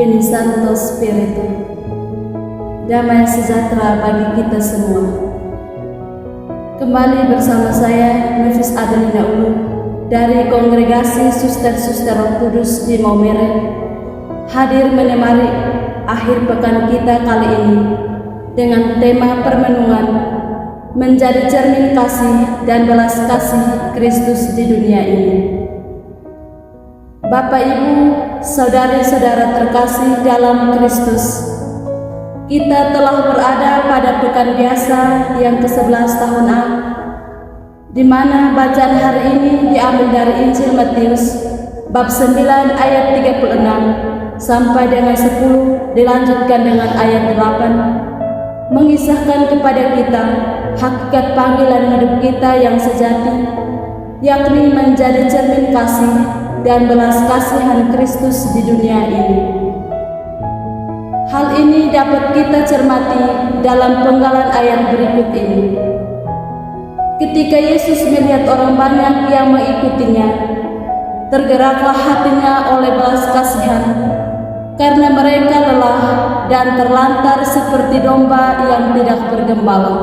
Veni Sancto Spiritu. Damai sejahtera bagi kita semua. Kembali bersama saya, Nufis Adelina Ulu, dari Kongregasi Suster-Suster Roh Kudus di Maumere, hadir menemani akhir pekan kita kali ini dengan tema permenungan menjadi cermin kasih dan belas kasih Kristus di dunia ini. Bapak, Ibu, saudari-saudara terkasih dalam Kristus, kita telah berada pada pekan biasa yang ke-11 tahun A, di mana bacaan hari ini diambil dari Injil Matius bab 9 ayat 36 sampai dengan 10, dilanjutkan dengan ayat 8, mengisahkan kepada kita hakikat panggilan hidup kita yang sejati, yakni menjadi cermin kasih dan belas kasihan Kristus di dunia ini. Hal ini dapat kita cermati dalam penggalan ayat berikut ini. Ketika Yesus melihat orang banyak yang mengikutinya, tergeraklah hatinya oleh belas kasihan, karena mereka lelah dan terlantar seperti domba yang tidak bergembala.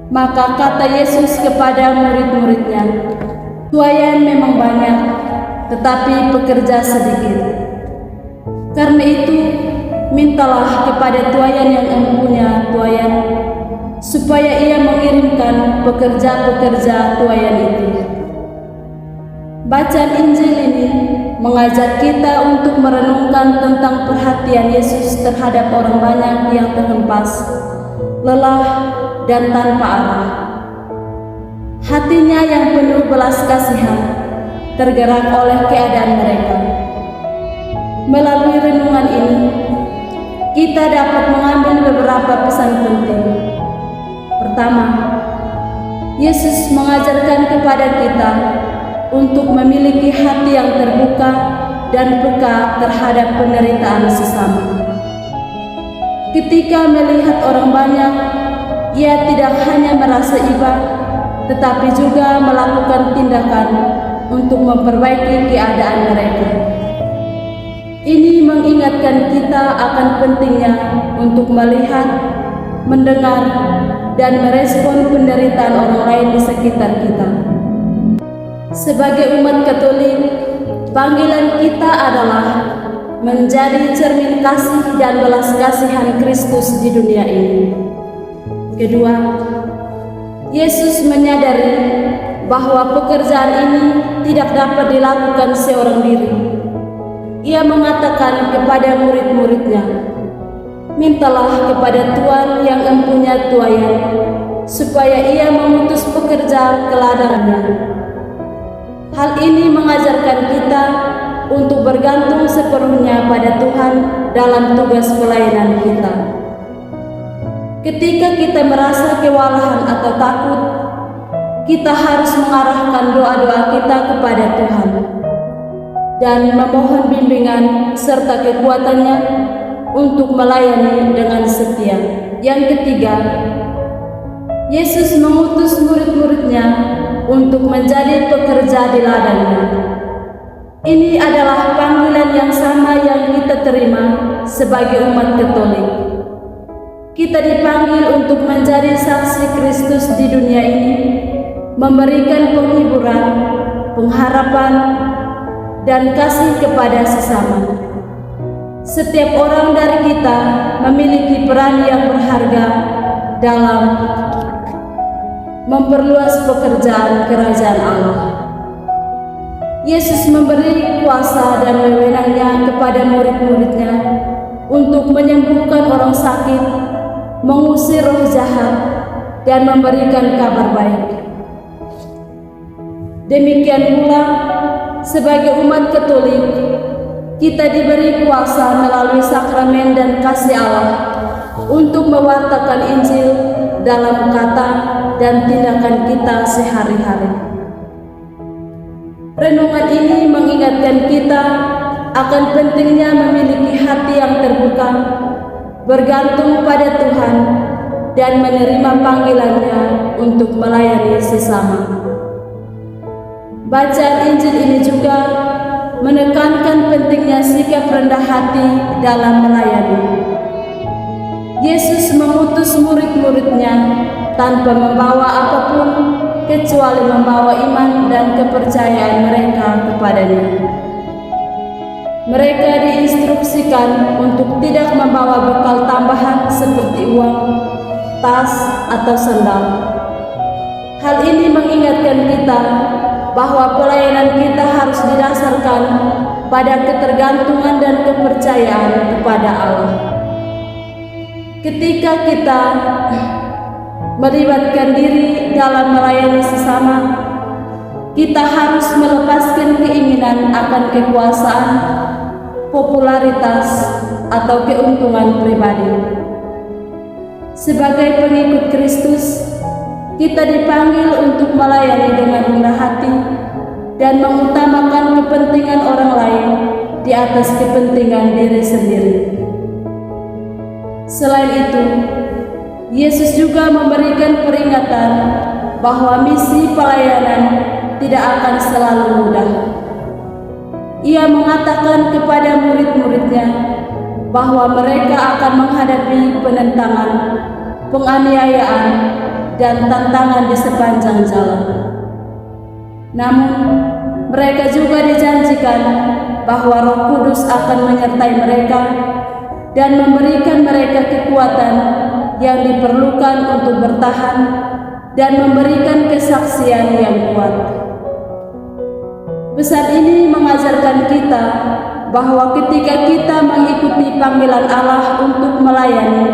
Maka kata Yesus kepada murid-muridnya, "Tuaian memang banyak, tetapi pekerja sedikit. Karena itu, mintalah kepada tuaian yang mempunyai tuaian, supaya ia mengirimkan pekerja-pekerja tuaian itu." Bacaan Injil ini mengajak kita untuk merenungkan tentang perhatian Yesus terhadap orang banyak yang terhempas, lelah, dan tanpa arah. Hatinya yang penuh belas kasihan tergerak oleh keadaan mereka. Melalui renungan ini, kita dapat mengambil beberapa pesan penting. Pertama, Yesus mengajarkan kepada kita untuk memiliki hati yang terbuka dan peka terhadap penderitaan sesama. Ketika melihat orang banyak, ia tidak hanya merasa iba, tetapi juga melakukan tindakan untuk memperbaiki keadaan mereka. Ini mengingatkan kita akan pentingnya untuk melihat, mendengar, dan merespon penderitaan orang lain di sekitar kita. Sebagai umat Katolik, panggilan kita adalah menjadi cermin kasih dan belas kasihan Kristus di dunia ini. Kedua, Yesus menyadari bahwa pekerjaan ini tidak dapat dilakukan seorang diri. Ia mengatakan kepada murid-muridnya, "Mintalah kepada Tuhan yang mempunyai tuaian, supaya ia mengutus pekerja ke ladangnya." Hal ini mengajarkan kita untuk bergantung sepenuhnya pada Tuhan dalam tugas pelayanan kita. Ketika kita merasa kewalahan atau takut, kita harus mengarahkan doa-doa kita kepada Tuhan dan memohon bimbingan serta kekuatannya untuk melayani dengan setia. Yang ketiga, Yesus mengutus murid-muridnya untuk menjadi pekerja di ladangnya. Ini adalah panggilan yang sama yang kita terima sebagai umat Katolik. Kita dipanggil untuk menjadi saksi Kristus di dunia ini, memberikan penghiburan, pengharapan, dan kasih kepada sesama. Setiap orang dari kita memiliki peran yang berharga dalam memperluas pekerjaan kerajaan Allah. Yesus memberi kuasa dan wewenangnya kepada murid-muridnya untuk menyembuhkan orang sakit, mengusir roh jahat, dan memberikan kabar baik. Demikian pula, sebagai umat Katolik, kita diberi kuasa melalui sakramen dan kasih Allah untuk mewartakan Injil dalam kata dan tindakan kita sehari-hari. Renungan ini mengingatkan kita akan pentingnya memiliki hati yang terbuka, bergantung pada Tuhan, dan menerima panggilannya untuk melayani sesama. Bacaan Injil ini juga menekankan pentingnya sikap rendah hati dalam melayani. Yesus mengutus murid-muridnya tanpa membawa apapun kecuali membawa iman dan kepercayaan mereka kepadanya. Mereka diinstruksikan untuk tidak membawa bekal tambahan seperti uang, tas, atau sandal. Hal ini mengingatkan kita bahwa pelayanan kita harus didasarkan pada ketergantungan dan kepercayaan kepada Allah. Ketika kita melibatkan diri dalam melayani sesama, kita harus melepaskan keinginan akan kekuasaan, popularitas, atau keuntungan pribadi. Sebagai pengikut Kristus, kita dipanggil untuk melayani dengan rendah hati dan mengutamakan kepentingan orang lain di atas kepentingan diri sendiri. Selain itu, Yesus juga memberikan peringatan bahwa misi pelayanan tidak akan selalu mudah. Ia mengatakan kepada murid-muridnya bahwa mereka akan menghadapi penentangan, penganiayaan, dan tantangan di sepanjang jalan. Namun, mereka juga dijanjikan bahwa Roh Kudus akan menyertai mereka dan memberikan mereka kekuatan yang diperlukan untuk bertahan dan memberikan kesaksian yang kuat. Pesan ini mengajarkan kita bahwa ketika kita mengikuti panggilan Allah untuk melayani,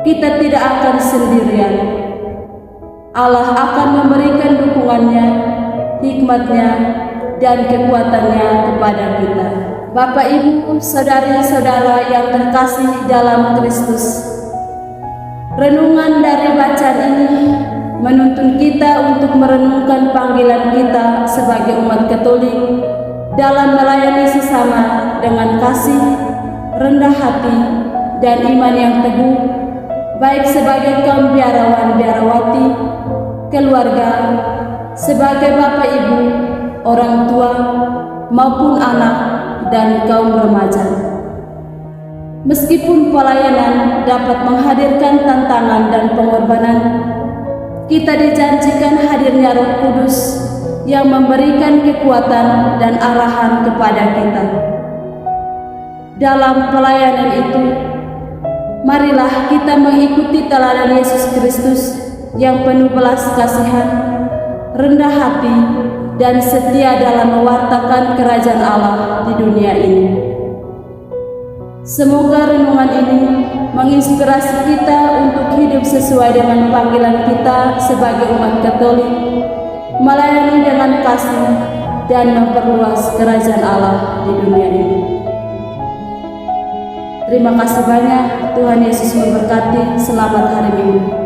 kita tidak akan sendirian. Allah akan memberikan dukungannya, hikmatnya, dan kekuatannya kepada kita. Bapak, Ibu, saudari-saudara yang terkasih dalam Kristus, renungan dari bacaan ini menuntun kita untuk merenungkan panggilan kita sebagai umat Katolik dalam melayani sesama dengan kasih, rendah hati, dan iman yang teguh, baik sebagai kaum biarawan-biarawati, keluarga, sebagai bapak ibu, orang tua, maupun anak dan kaum remaja. Meskipun pelayanan dapat menghadirkan tantangan dan pengorbanan, kita dijanjikan hadirnya Roh Kudus yang memberikan kekuatan dan arahan kepada kita. Dalam pelayanan itu, marilah kita mengikuti teladan Yesus Kristus yang penuh belas kasihan, rendah hati, dan setia dalam mewartakan kerajaan Allah di dunia ini. Semoga renungan ini menginspirasi kita untuk hidup sesuai dengan panggilan kita sebagai umat Katolik, melayani dengan kasih dan memperluas kerajaan Allah di dunia ini. Terima kasih banyak. Tuhan Yesus memberkati. Selamat hari Minggu.